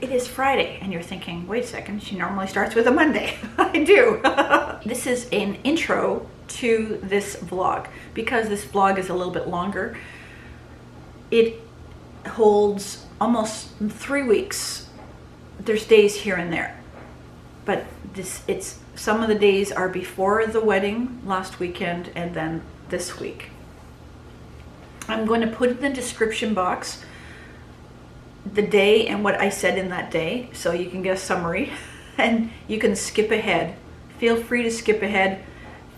it is Friday, and you're thinking, wait a second, she normally starts with a Monday. I do. This is an intro to this vlog, because this vlog is a little bit longer. It holds almost 3 weeks. There's days here and there, but some of the days are before the wedding last weekend and then this week. I'm going to put in the description box the day and what I said in that day, so you can get a summary and you can skip ahead. Feel free to skip ahead.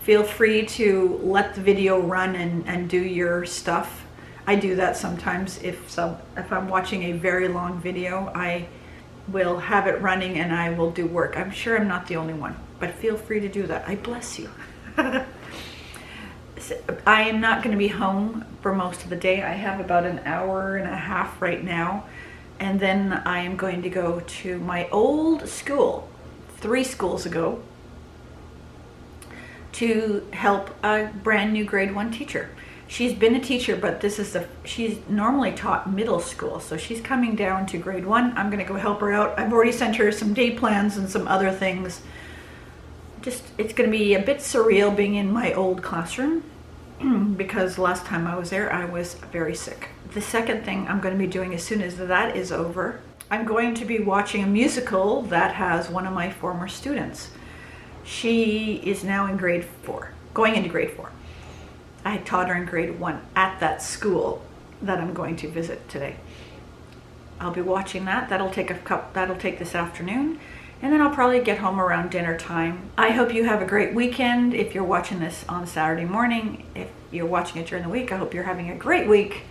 Feel free to let the video run and do your stuff. I do that sometimes. If I'm watching a very long video, I will have it running and I will do work. I'm sure I'm not the only one, but feel free to do that. I bless you. I am not going to be home for most of the day. I have about an hour and a half right now, and then I am going to go to my old school 3 schools ago to help a brand new grade 1 teacher. She's been a teacher, but she's normally taught middle school, so she's coming down to grade 1. I'm going to go help her out. I've already sent her some day plans and some other things. It's going to be a bit surreal being in my old classroom, because last time I was there, I was very sick. The second thing I'm going to be doing as soon as that is over, I'm going to be watching a musical that has one of my former students. She is now in grade 4, going into grade 4. I taught her in grade 1 at that school that I'm going to visit today. I'll be watching that. That'll take this afternoon, and then I'll probably get home around dinner time. I hope you have a great weekend. If you're watching this on Saturday morning, if you're watching it during the week, I hope you're having a great week.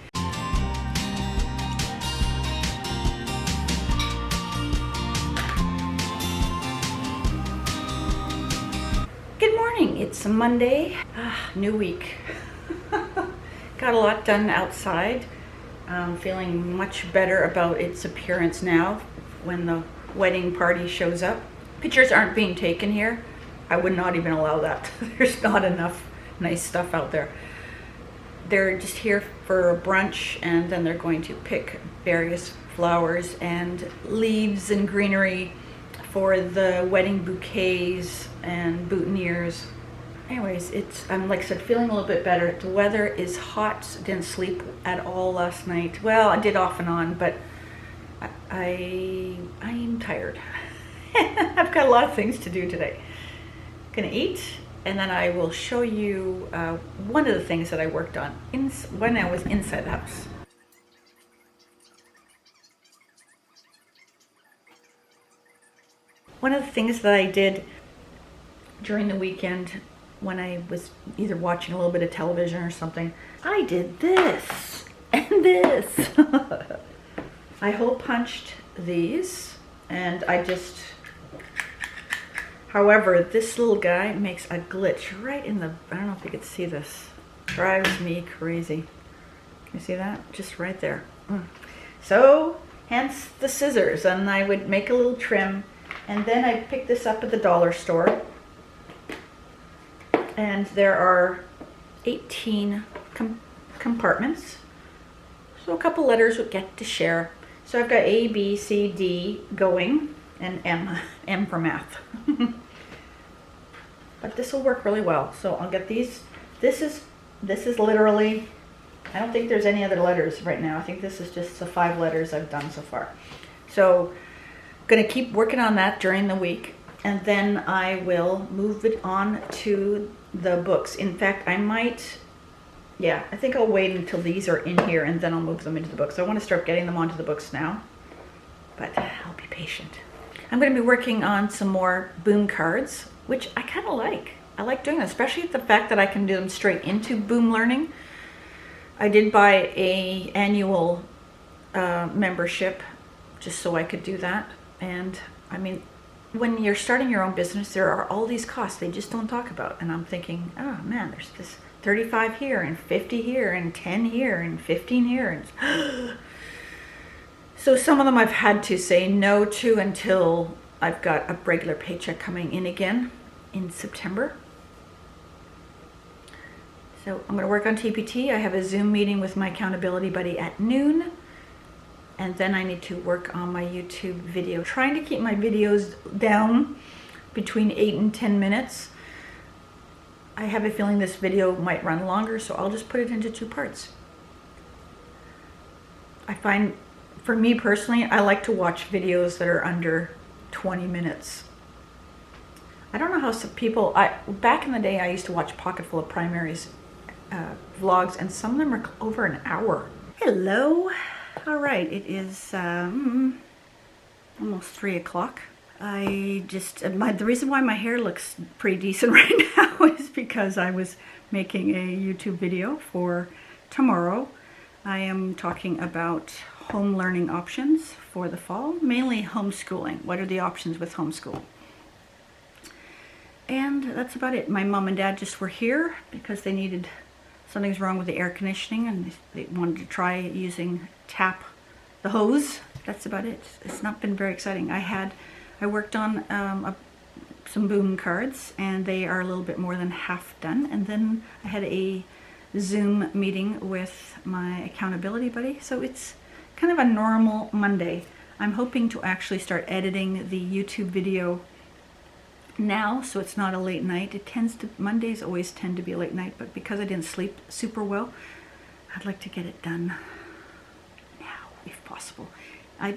Good morning. It's a Monday. New week. Got a lot done outside. I'm feeling much better about its appearance now when the wedding party shows up. Pictures aren't being taken here. I would not even allow that. There's not enough nice stuff out there. They're just here for a brunch, and then they're going to pick various flowers and leaves and greenery for the wedding bouquets and boutonnieres. Anyways, I'm like I said, feeling a little bit better. The weather is hot. Didn't sleep at all last night. Well, I did off and on, but I'm tired. I've got a lot of things to do today. Gonna eat, and then I will show you one of the things that I worked on when I was inside the house. One of the things that I did during the weekend when I was either watching a little bit of television or something, I did this and this. I hole punched these, and however, this little guy makes a glitch right in the, I don't know if you could see this, drives me crazy. Can you see that? Just right there. So, hence the scissors, and I would make a little trim, and then I picked this up at the dollar store, and there are 18 compartments, so a couple letters would get to share. So I've got A, B, C, D going, and M for math. But this will work really well. So I'll get these. This is literally, I don't think there's any other letters right now. I think this is just the 5 letters I've done so far. So I'm gonna keep working on that during the week, and then I will move it on to the books. In fact, I think I'll wait until these are in here, and then I'll move them into the books. I want to start getting them onto the books now, but I'll be patient. I'm going to be working on some more boom cards, which I kind of like. I like doing that, especially the fact that I can do them straight into Boom Learning. I did buy a annual membership just so I could do that. And I mean, when you're starting your own business, there are all these costs they just don't talk about. And I'm thinking, oh man, there's this 35 here and 50 here and 10 here and 15 here. And so some of them I've had to say no to until I've got a regular paycheck coming in again in September. So I'm going to work on TPT. I have a Zoom meeting with my accountability buddy at noon. and then I need to work on my YouTube video. Trying to keep my videos down between 8 and 10 minutes. I have a feeling this video might run longer, so I'll just put it into 2 parts. I find, for me personally, I like to watch videos that are under 20 minutes. I don't know how some people, back in the day I used to watch Pocketful of Primaries vlogs, and some of them are over an hour. Hello. All right, it is almost 3 o'clock. The reason why my hair looks pretty decent right now is because I was making a YouTube video for tomorrow. I am talking about home learning options for the fall, mainly homeschooling. What are the options with homeschool? And that's about it. My mom and dad just were here because they needed, something's wrong with the air conditioning, and they wanted to try using the hose. That's about it. It's not been very exciting. I worked on some boom cards, and they are a little bit more than half done. And then I had a Zoom meeting with my accountability buddy. So it's kind of a normal Monday. I'm hoping to actually start editing the YouTube video now, so it's not a late night. Mondays always tend to be a late night, but because I didn't sleep super well, I'd like to get it done now, if possible.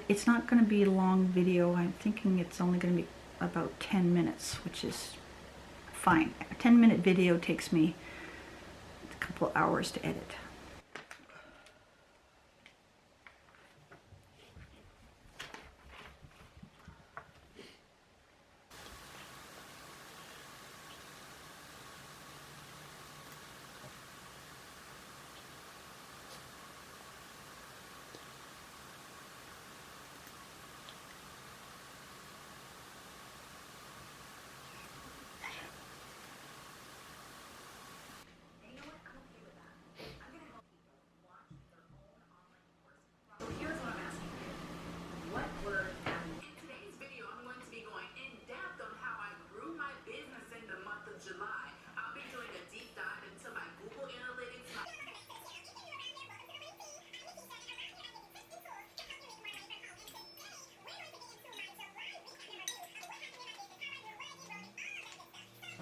It's not going to be a long video. I'm thinking it's only going to be about 10 minutes, which is fine. A 10-minute video takes me a couple hours to edit.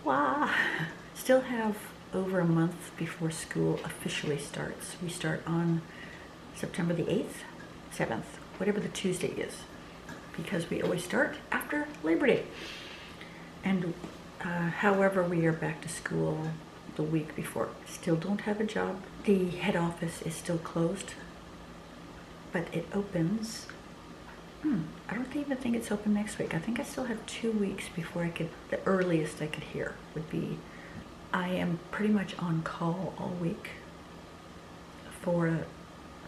Wow. Still have over a month before school officially starts. We start on September the 8th, 7th, whatever the Tuesday is, because we always start after Labor Day. And however, we are back to school the week before. Still don't have a job. The head office is still closed, but it opens. I don't even think it's open next week. I think I still have 2 weeks before the earliest I could hear would be, I am pretty much on call all week for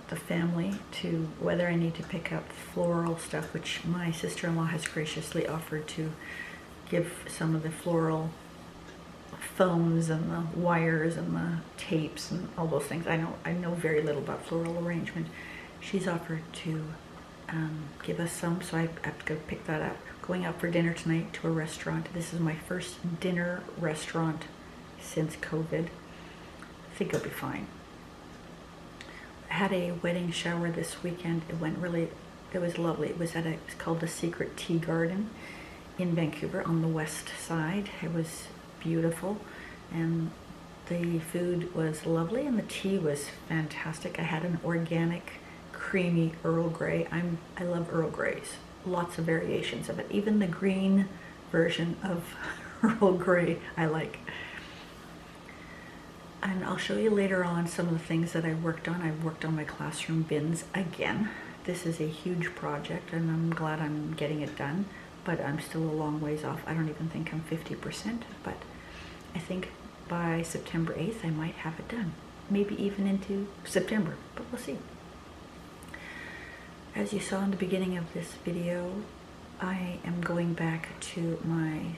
the family to, whether I need to pick up floral stuff, which my sister-in-law has graciously offered to give some of the floral foams and the wires and the tapes and all those things. I know very little about floral arrangement. She's offered to give us some, so I have to go pick that up. Going out for dinner tonight to a restaurant. This is my first dinner restaurant since COVID. I think it'll be fine. I had a wedding shower this weekend. It was lovely. It was it's called the Secret Tea Garden in Vancouver on the west side. It was beautiful, and the food was lovely, and the tea was fantastic. I had an organic creamy Earl Grey. I love Earl Greys. Lots of variations of it. Even the green version of Earl Grey I like. And I'll show you later on some of the things that I worked on. I worked on my classroom bins again. This is a huge project, and I'm glad I'm getting it done, but I'm still a long ways off. I don't even think I'm 50%, but I think by September 8th I might have it done. Maybe even into September, but we'll see. As you saw in the beginning of this video, I am going back to my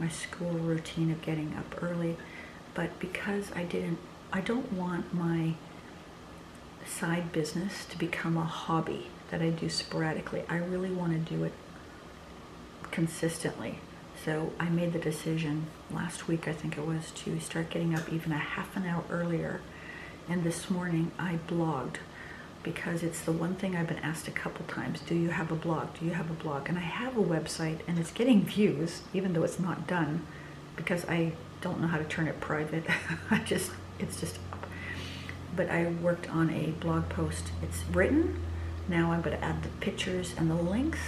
school routine of getting up early, but because I don't want my side business to become a hobby that I do sporadically. I really want to do it consistently. So I made the decision last week, I think it was, to start getting up even a half an hour earlier. And this morning I blogged because it's the one thing I've been asked a couple times. Do you have a blog? Do you have a blog? And I have a website, and it's getting views, even though it's not done, because I don't know how to turn it private. It's just up. But I worked on a blog post. It's written. Now I'm going to add the pictures and the links,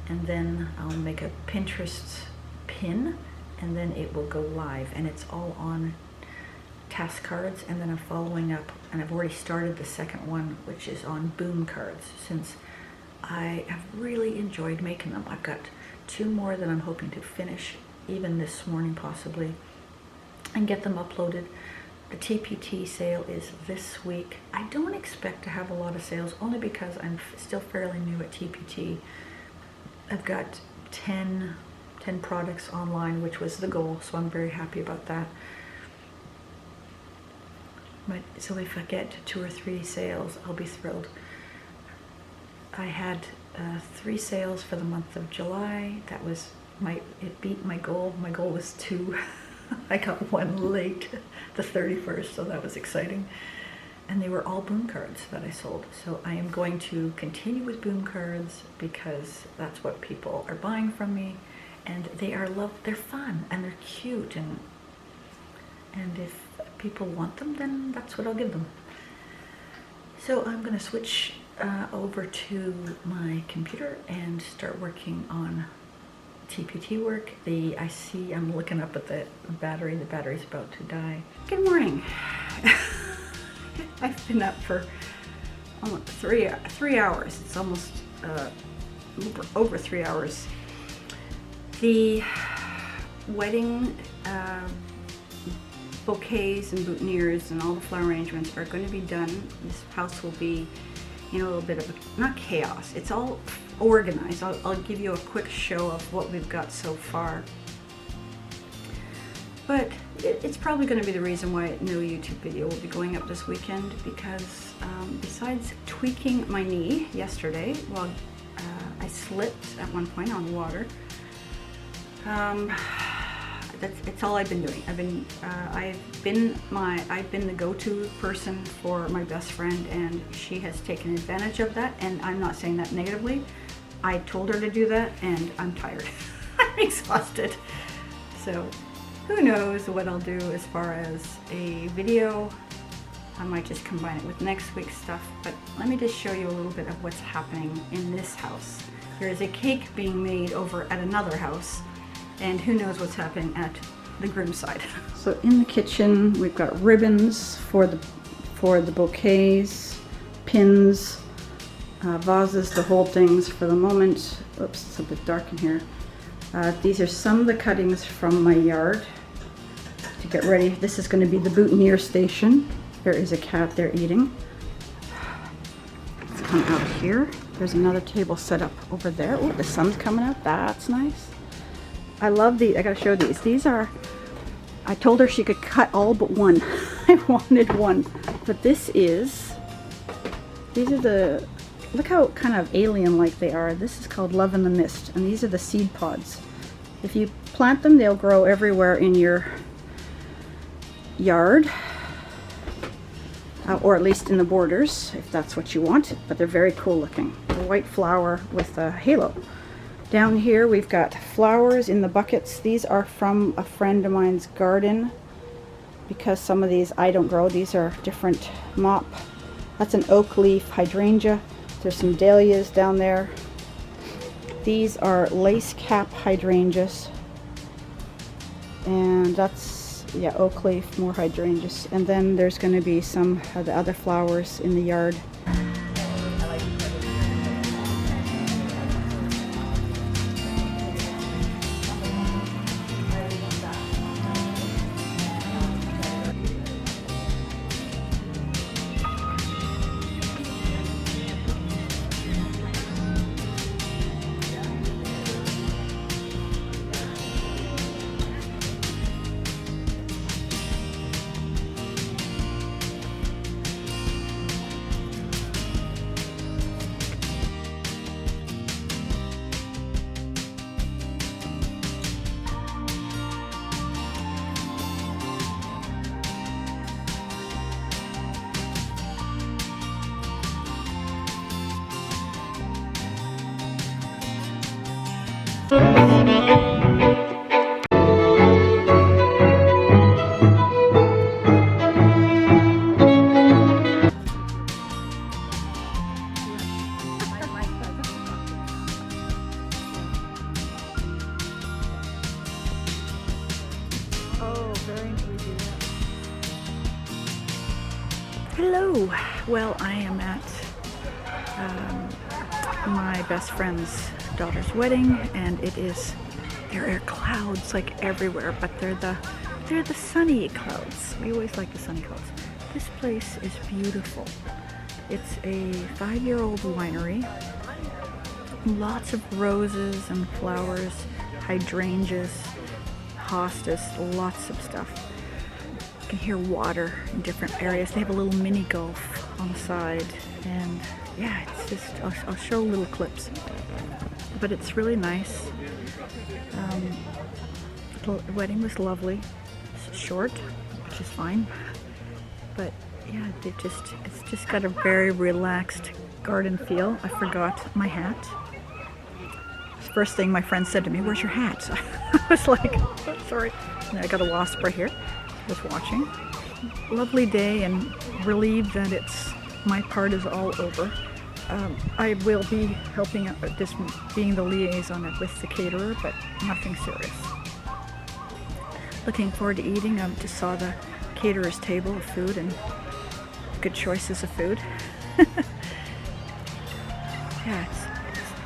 and then I'll make a Pinterest pin, and then it will go live, and it's all on task cards. And then I'm following up, and I've already started the second one, which is on boom cards, since I have really enjoyed making them. I've got 2 more that I'm hoping to finish even this morning possibly, and get them uploaded. The TPT sale is this week. I don't expect to have a lot of sales, only because I'm still fairly new at TPT. I've got 10 products online, which was the goal, so I'm very happy about that. But so if I get to 2 or 3 sales, I'll be thrilled. I had 3 sales for the month of July. That was it beat my goal. My goal was 2. I got 1 late, the 31st, so that was exciting. And they were all boom cards that I sold. So I am going to continue with boom cards because that's what people are buying from me, and they're fun and they're cute, and if people want them, then that's what I'll give them. So I'm going to switch over to my computer and start working on TPT work. I'm looking up at the battery. The battery's about to die. Good morning. I've been up for almost 3 hours. It's almost over 3 hours. The wedding bouquets and boutonnieres and all the flower arrangements are going to be done. This house will be a little bit of not chaos. It's all organized. I'll give you a quick show of what we've got so far. But it's probably going to be the reason why no YouTube video will be going up this weekend, because besides tweaking my knee yesterday, well, I slipped at one point on water. It's all I've been doing. I've been the go-to person for my best friend, and she has taken advantage of that, and I'm not saying that negatively. I told her to do that, and I'm tired. I'm exhausted. So who knows what I'll do as far as a video. I might just combine it with next week's stuff, but let me just show you a little bit of what's happening in this house. There is a cake being made over at another house, and who knows what's happening at the groom side. So in the kitchen, we've got ribbons for the bouquets, pins, vases to hold things for the moment. Oops, it's a bit dark in here. These are some of the cuttings from my yard to get ready. This is going to be the boutonniere station. There is a cat there eating. Let's come out here. There's another table set up over there. Oh, the sun's coming out. That's nice. I love these. I gotta show these. These are, I told her she could cut all but one. I wanted one. But these are the, look how kind of alien-like they are. This is called Love in the Mist, and these are the seed pods. If you plant them, they'll grow everywhere in your yard, or at least in the borders, if that's what you want. But they're very cool looking. A white flower with a halo. Down here we've got flowers in the buckets. These are from a friend of mine's garden, because some of these I don't grow. These are different mop. That's an oak leaf hydrangea. There's some dahlias down there. These are lace cap hydrangeas, and that's, yeah, oak leaf, more hydrangeas. And then there's going to be some of the other flowers in the yard. Oh, very intuitive. Hello. Well, I am at my best friend's daughter's wedding, and there are clouds like everywhere, but they're the sunny clouds. We always like the sunny clouds. This place is beautiful. It's a 5-year-old winery. Lots of roses and flowers, hydrangeas, hostas, lots of stuff. You can hear water in different areas. They have a little mini golf on the side, and yeah, it's just, I'll show little clips, but it's really nice. The wedding was lovely. It's short, which is fine, but yeah, it's just got a very relaxed garden feel. I forgot my hat. First thing my friend said to me, "Where's your hat?" I was like, oh, sorry. And I got a wasp right here. Was watching. Lovely day, and relieved that my part is all over. I will be helping out, just being the liaison with the caterer, but nothing serious. Looking forward to eating. I just saw the caterer's table of food and good choices of food. Yeah,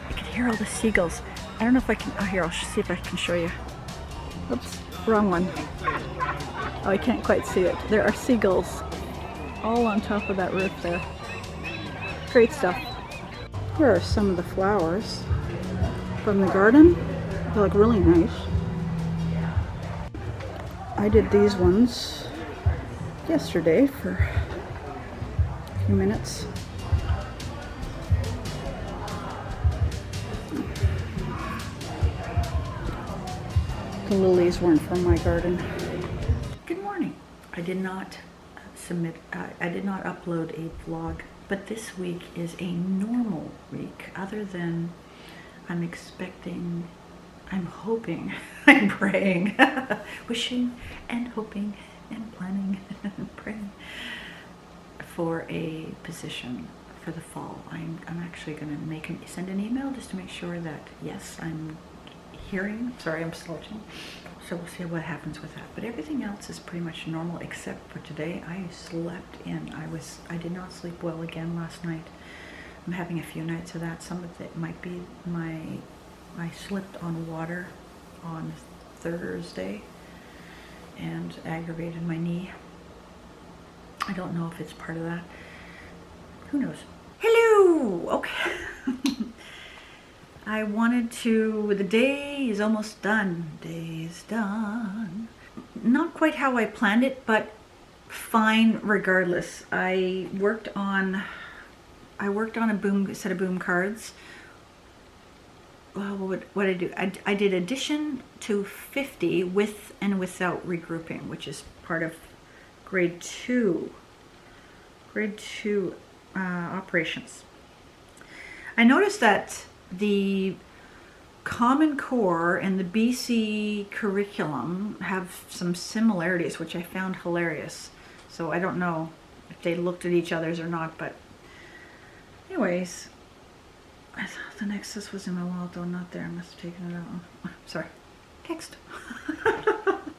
I can hear all the seagulls. I don't know if I can. Oh, here, I'll see if I can show you. Oops, wrong one. Oh, I can't quite see it. There are seagulls all on top of that roof there. Great stuff. Here are some of the flowers from the garden. They look really nice. I did these ones yesterday for a few minutes. The lilies weren't from my garden. Good morning. I did not upload a vlog, but this week is a normal week, other than I'm expecting, I'm hoping, I'm praying, wishing and hoping and planning and praying for a position for the fall. I'm actually going to send an email just to make sure that, yes, I'm hearing. Sorry, I'm slouching. So we'll see what happens with that. But everything else is pretty much normal except for today. I slept in. I did not sleep well again last night. I'm having a few nights of that. Some of it might be I slipped on water on Thursday and aggravated my knee. I don't know if it's part of that. Who knows? Hello! Okay. I wanted to, the day is almost done. Day is done. Not quite how I planned it, but fine regardless. I worked on a set of boom cards. Well, what did I do? I did addition to 50 with and without regrouping, which is part of grade 2 operations. I noticed that the Common Core and the BC curriculum have some similarities, which I found hilarious. So I don't know if they looked at each other's or not, but anyways, I thought the Nexus was in my wallet, though not there. I must have taken it out. Sorry. Text.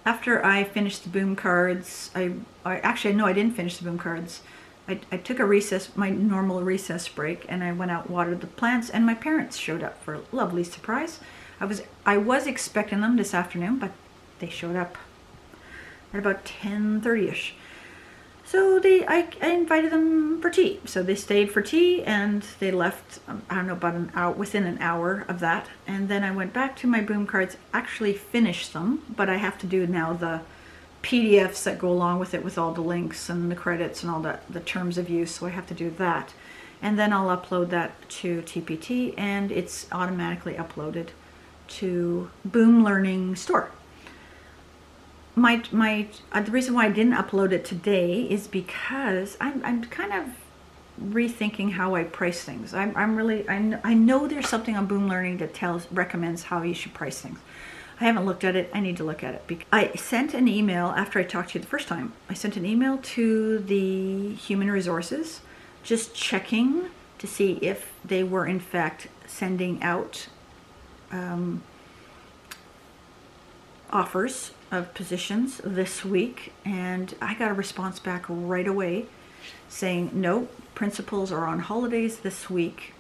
After I finished the boom cards, I didn't finish the boom cards. I took a recess, my normal recess break, and I went out, watered the plants, and my parents showed up for a lovely surprise. I was expecting them this afternoon, but they showed up at about 10:30ish. So I invited them for tea. So they stayed for tea, and they left, I don't know, about an hour, within an hour of that. And then I went back to my boom cards, actually finished them, but I have to do now the PDFs that go along with it, with all the links and the credits and all the terms of use, so I have to do that. And then I'll upload that to TPT, and it's automatically uploaded to Boom Learning Store. The reason why I didn't upload it today is because I'm kind of rethinking how I price things. I know there's something on Boom Learning that recommends how you should price things. I haven't looked at it. I need to look at it. I sent an email after I talked to you the first time. I sent an email to the Human Resources, just checking to see if they were in fact sending out offers of positions this week, and I got a response back right away saying, no, principals are on holidays this week.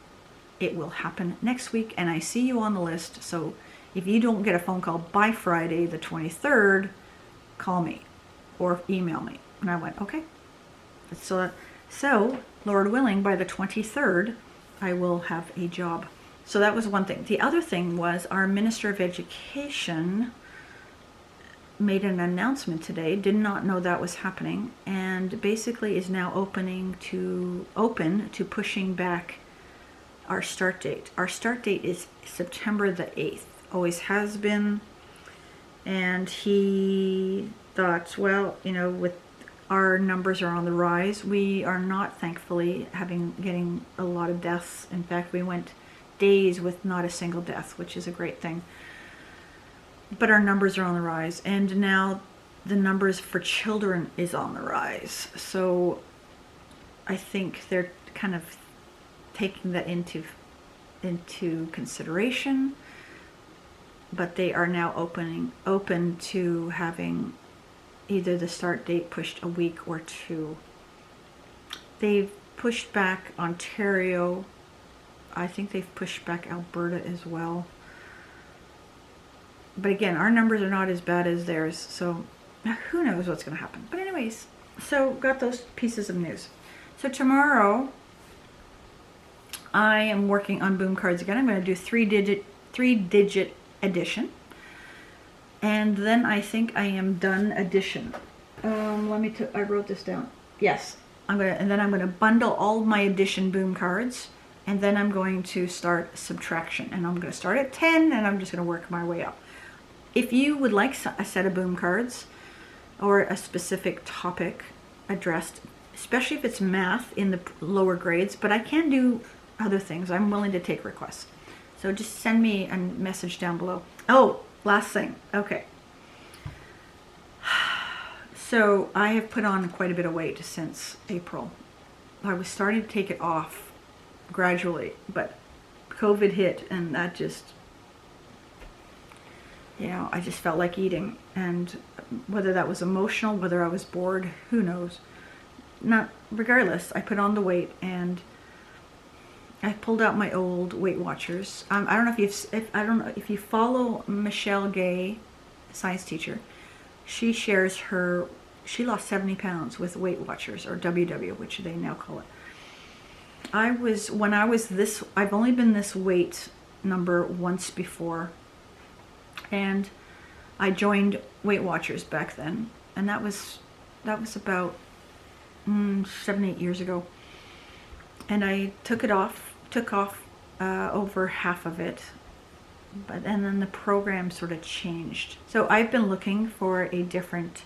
It will happen next week, and I see you on the list. So if you don't get a phone call by Friday the 23rd, call me or email me. And I went, okay. So Lord willing, by the 23rd, I will have a job. So that was one thing. The other thing was our Minister of Education made an announcement today, did not know that was happening, and basically is now open to pushing back our start date. Our start date is September the 8th, always has been, and he thought, well, with our numbers are on the rise. We are not, thankfully, getting a lot of deaths. In fact, we went days with not a single death, which is a great thing. But our numbers are on the rise, and now the numbers for children is on the rise. So I think they're kind of taking that into consideration, but they are now open to having either the start date pushed a week or two. They've pushed back Ontario. I think they've pushed back Alberta as well. But again, our numbers are not as bad as theirs, so who knows what's going to happen. But anyways, so got those pieces of news. So tomorrow, I am working on boom cards again. I'm going to do three-digit addition. And then I think I am done addition. I wrote this down. Yes, and then I'm going to bundle all my addition boom cards, and then I'm going to start subtraction. And I'm going to start at 10, and I'm just going to work my way up. If you would like a set of boom cards or a specific topic addressed, especially if it's math in the lower grades, but I can do other things. I'm willing to take requests. So just send me a message down below. Oh, last thing. Okay. So I have put on quite a bit of weight since April. I was starting to take it off gradually, but COVID hit, and that just, I just felt like eating. And whether that was emotional, whether I was bored, who knows. Regardless, I put on the weight, and I pulled out my old Weight Watchers. I don't know if you follow Michelle Gay, science teacher. She shares she lost 70 pounds with Weight Watchers, or WW, which they now call it. I've only been this weight number once before, and I joined Weight Watchers back then, and that was about 7-8 years ago, and I took off over half of it, and then the program sort of changed. So I've been looking for a different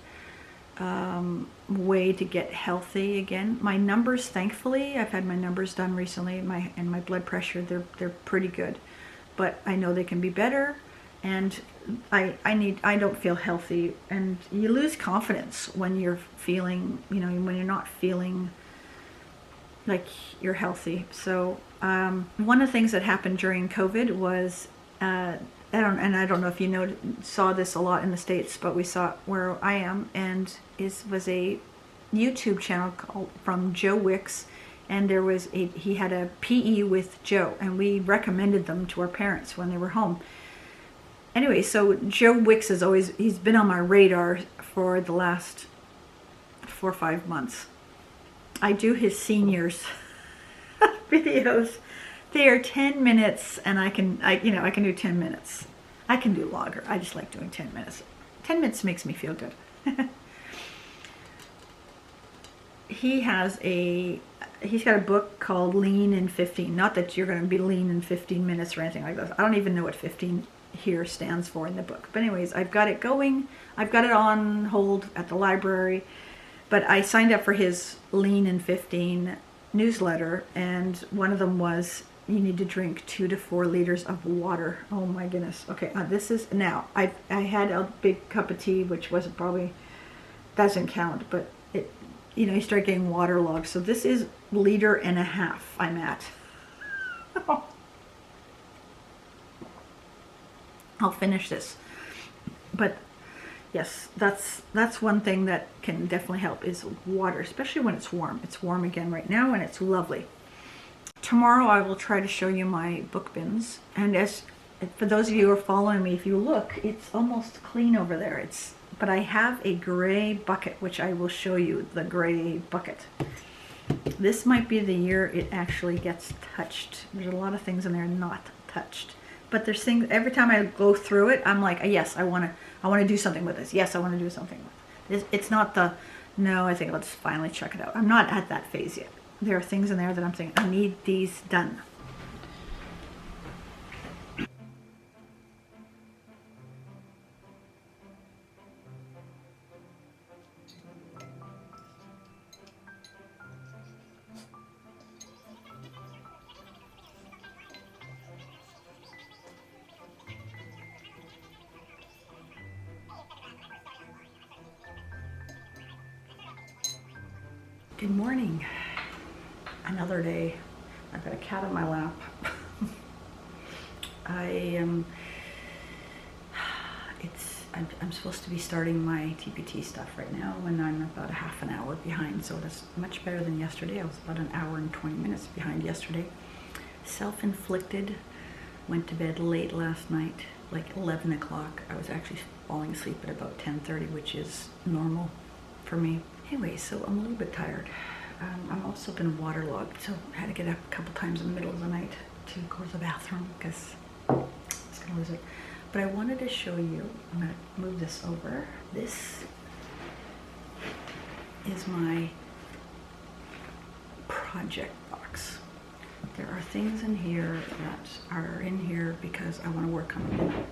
way to get healthy again. My numbers, thankfully, I've had my numbers done recently, and my blood pressure, they're pretty good, but I know they can be better, and I don't feel healthy, and you lose confidence when you're feeling, when you're not feeling like you're healthy. So one of the things that happened during COVID was I don't know if you saw this a lot in the States, but we saw it where I am, and was a YouTube channel from Joe Wicks, and he had a PE with Joe, and we recommended them to our parents when they were home. Anyway, so Joe Wicks he's been on my radar for the last 4 or 5 months. I do his seniors videos. They are 10 minutes, and I can do 10 minutes. I can do longer. I just like doing 10 minutes. 10 minutes makes me feel good. He's got a book called Lean in 15. Not that you're going to be lean in 15 minutes or anything like that. I don't even know what 15 here stands for in the book. But anyways, I've got it going. I've got it on hold at the library. But I signed up for his Lean in 15 newsletter, and one of them was you need to drink 2 to 4 liters of water. Oh my goodness. Okay, this is now. I had a big cup of tea, which wasn't probably doesn't count, but it, you know, you start getting waterlogged. So this is 1.5 liters I'm at. I'll finish this, but yes, that's one thing that can definitely help is water, especially when it's warm. It's warm again right now and it's lovely. Tomorrow I will try to show you my book bins, and as for those of you who are following me, if you look, it's almost clean over there. But I have a gray bucket, which I will show you, the gray bucket. This might be the year it actually gets touched. There's a lot of things in there not touched. But there's things, every time I go through it, I'm like, yes, I want to do something with this. Yes, I want to do something with it. It's not the, no, I think let's finally check it out. I'm not at that phase yet. There are things in there that I'm thinking, I need these done. Good morning. Another day. I've got a cat on my lap. I'm supposed to be starting my TPT stuff right now when I'm about a half an hour behind, so that's much better than yesterday. I was about an hour and 20 minutes behind yesterday. Self-inflicted. Went to bed late last night, like 11 o'clock. I was actually falling asleep at about 10:30, which is normal for me. Anyway, so I'm a little bit tired. I've also been waterlogged, so I had to get up a couple times in the middle of the night to go to the bathroom because I was gonna lose it. But I wanted to show you, I'm gonna move this over. This is my project box. There are things in here that are in here because I want to work on them.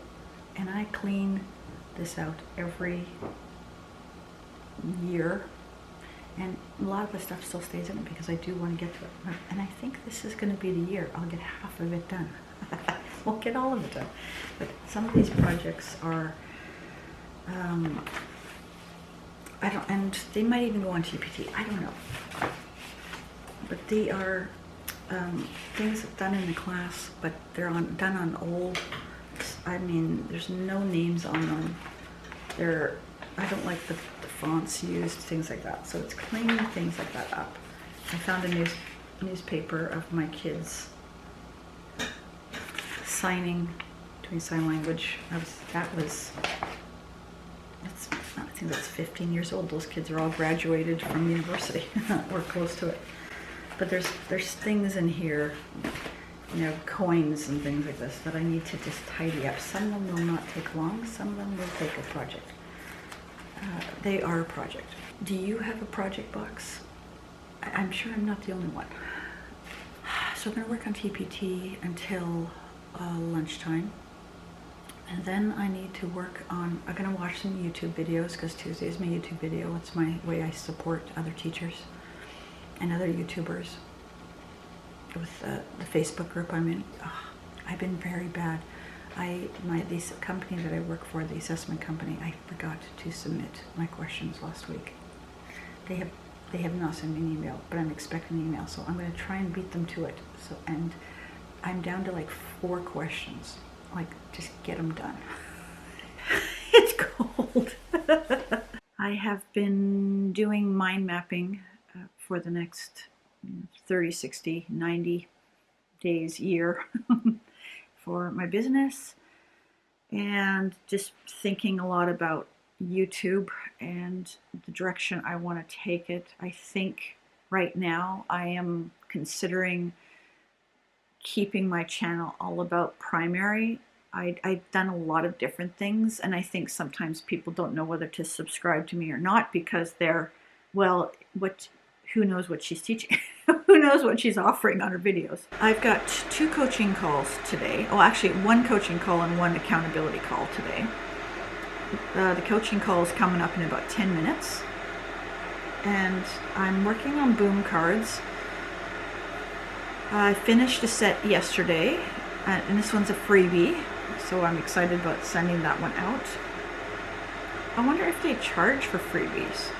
And I clean this out every year. And a lot of the stuff still stays in it because I do want to get to it. And I think this is going to be the year I'll get half of it done. Won't get all of it done. But some of these projects are, and they might even go on TPT. I don't know. But they are things done in the class, but they're done on old. I mean, there's no names on them. I don't like the fonts used, things like that. So it's cleaning things like that up. I found a newspaper of my kids doing sign language. I think that's 15 years old. Those kids are all graduated from university or close to it. But there's things in here, you know, coins and things like this that I need to just tidy up. Some of them will not take long. Some of them will take a project. They are a project. Do you have a project box? I'm sure I'm not the only one. So I'm going to work on TPT until lunchtime. And then I need to work on, I'm going to watch some YouTube videos because Tuesday is my YouTube video. It's my way I support other teachers and other YouTubers with the Facebook group I'm in. I've been very bad. This company that I work for, the assessment company, I forgot to submit my questions last week. They have not sent me an email, but I'm expecting an email, so I'm going to try and beat them to it. So, and I'm down to like 4 questions. Like, just get them done. It's cold. I have been doing mind mapping for the next 30, 60, 90 days, year for my business, and just thinking a lot about YouTube and the direction I want to take it. I think right now I am considering keeping my channel all about primary. I've done a lot of different things, and I think sometimes people don't know whether to subscribe to me or not because they're, well, who knows what she's teaching? Who knows what she's offering on her videos? I've got 2 coaching calls today. Oh, actually 1 coaching call and 1 accountability call today. The coaching call is coming up in about 10 minutes. And I'm working on boom cards. I finished a set yesterday, and this one's a freebie, so I'm excited about sending that one out. I wonder if they charge for freebies.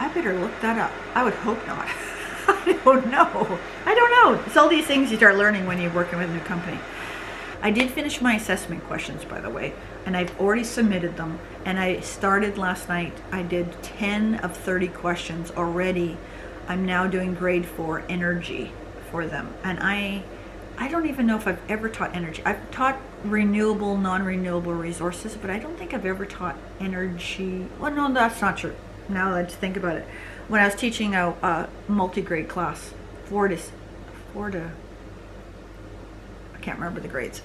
I better look that up. I would hope not. I don't know. It's all these things you start learning when you're working with a new company. I did finish my assessment questions, by the way, and I've already submitted them. And I started last night. I did 10 of 30 questions already. I'm now doing grade 4 energy for them. And I don't even know if I've ever taught energy. I've taught renewable, non-renewable resources, but I don't think I've ever taught energy. Well, no, that's not true. Now that I just think about it. When I was teaching a multi-grade class, 4 to, I can't remember the grades.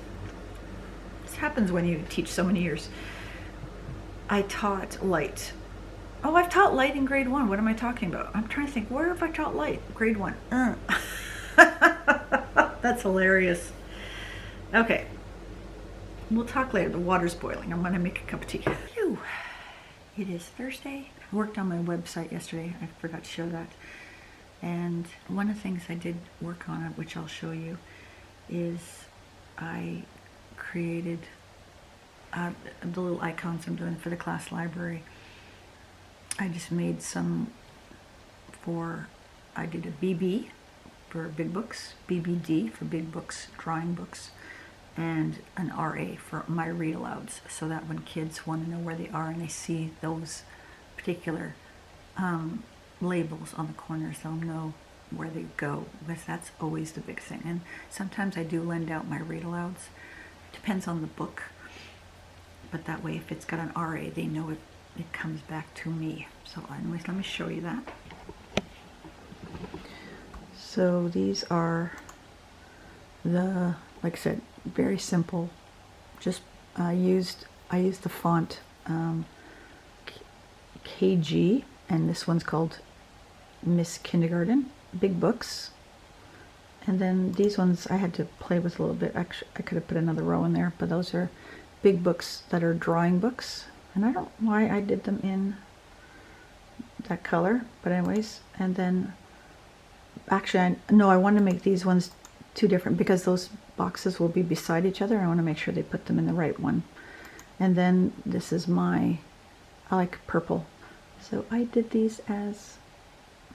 This happens when you teach so many years. I taught light. Oh, I've taught light in grade 1. What am I talking about? I'm trying to think, where have I taught light? Grade 1. That's hilarious. Okay. We'll talk later. The water's boiling. I'm going to make a cup of tea. Phew. It is Thursday. I worked on my website yesterday. I forgot to show that. And one of the things I did work on, which I'll show you, is I created the little icons I'm doing for the class library. I just made some I did a BB for big books, BBD for big books, drawing books, and an RA for my read alouds, so that when kids want to know where they are and they see those particular labels on the corners, they'll know where they go, because that's always the big thing. And sometimes I do lend out my read alouds. It depends on the book, but that way if it's got an RA, they know it comes back to me. So anyways, let me show you that. So these are the, like I said, very simple. Just I used the font KG, and this one's called Miss Kindergarten, big books. And then these ones I had to play with a little bit. Actually, I could have put another row in there, but those are big books that are drawing books. And I don't know why I did them in that color, but anyways. And then actually, I want to make these ones two different, because those boxes will be beside each other. I want to make sure they put them in the right one. And then this is I like purple. So I did these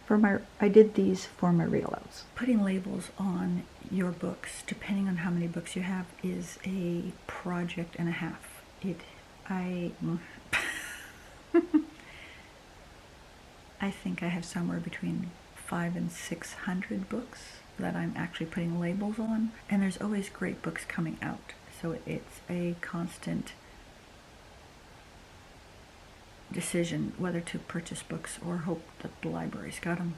for my read alouds. Putting labels on your books, depending on how many books you have, is a project and a half. I think I have somewhere between 500 and 600 books that I'm actually putting labels on, and there's always great books coming out, so it's a constant decision whether to purchase books or hope that the library's got them.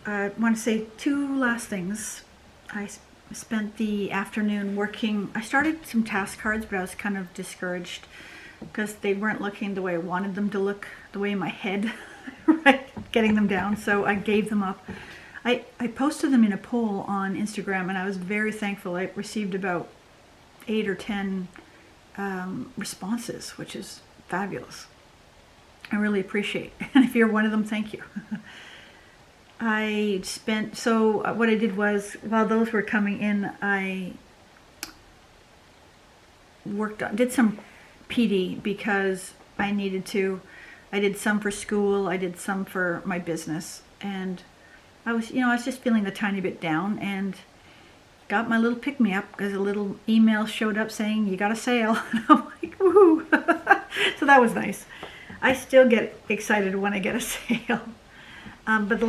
I want to say two last things. I spent the afternoon working. I started some task cards, but I was kind of discouraged because they weren't looking the way I wanted them to look, the way in my head, right? Getting them down. So I gave them up. I posted them in a poll on Instagram, and I was very thankful. I received about 8 or 10 responses, which is fabulous. I really appreciate it. And if you're one of them, thank you. What I did was, while those were coming in, I did some PD because I needed to. I did some for school, I did some for my business, and I was just feeling a tiny bit down, and got my little pick-me-up because a little email showed up saying, you got a sale. And I'm like, woohoo. So that was nice. I still get excited when I get a sale. But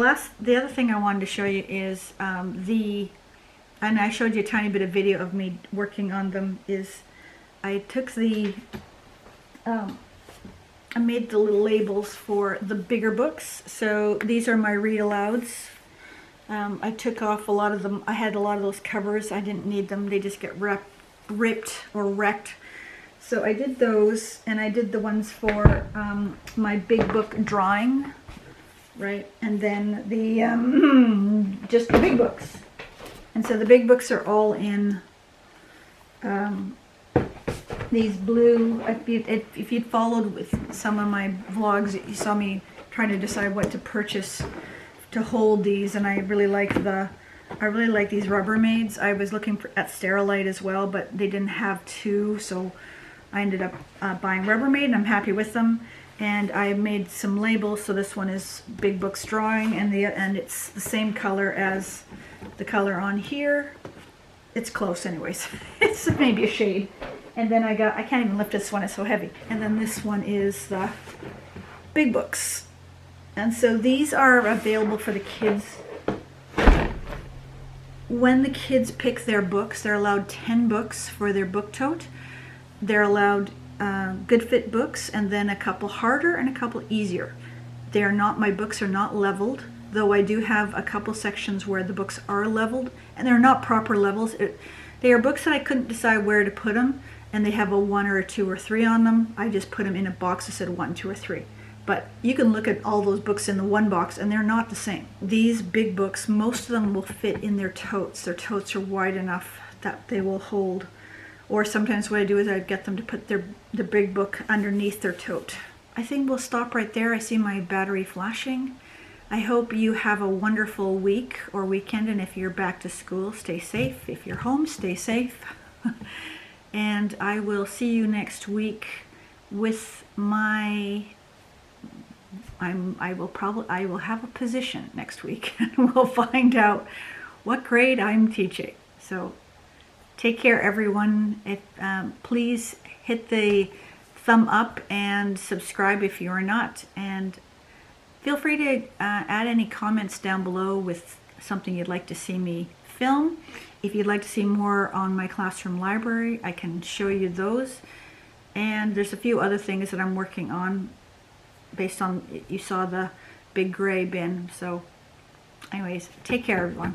the other thing I wanted to show you is and I showed you a tiny bit of video of me working on them, is I took the I made the little labels for the bigger books. So these are my read alouds. I took off a lot of them. I had a lot of those covers. I didn't need them. They just get ripped or wrecked. So I did those, and I did the ones for my big book drawing, right? And then the just the big books. And so the big books are all in these blue. If you'd followed with some of my vlogs, you saw me trying to decide what to purchase to hold these, and I really like these Rubbermaids. I was looking at Sterilite as well, but they didn't have two, so I ended up buying Rubbermaid, and I'm happy with them. And I made some labels. So this one is Big Books Drawing, and it's the same color as the color on here. It's close anyways. It's maybe a shade. And then I can't even lift this one, it's so heavy. And then this one is the Big Books. And so these are available for the kids. When the kids pick their books, they're allowed 10 books for their book tote. They're allowed good fit books, and then a couple harder and a couple easier. My books are not leveled, though I do have a couple sections where the books are leveled, and they're not proper levels. They are books that I couldn't decide where to put them, and they have a 1 or a 2 or 3 on them. I just put them in a box that said 1, 2, or 3. But you can look at all those books in the one box, and they're not the same. These big books, most of them will fit in their totes. Their totes are wide enough that they will hold. Or sometimes what I do is I get them to put the big book underneath their tote. I think we'll stop right there. I see my battery flashing. I hope you have a wonderful week or weekend, and if you're back to school, stay safe. If you're home, stay safe. And I will see you next week with my... I will have a position next week, and we'll find out what grade I'm teaching. So take care, everyone. Please hit the thumb up and subscribe if you are not, and feel free to add any comments down below with something you'd like to see me film. If you'd like to see more on my classroom library, I can show you those, and there's a few other things that I'm working on based on, you saw the big gray bin. So anyways, take care, everyone.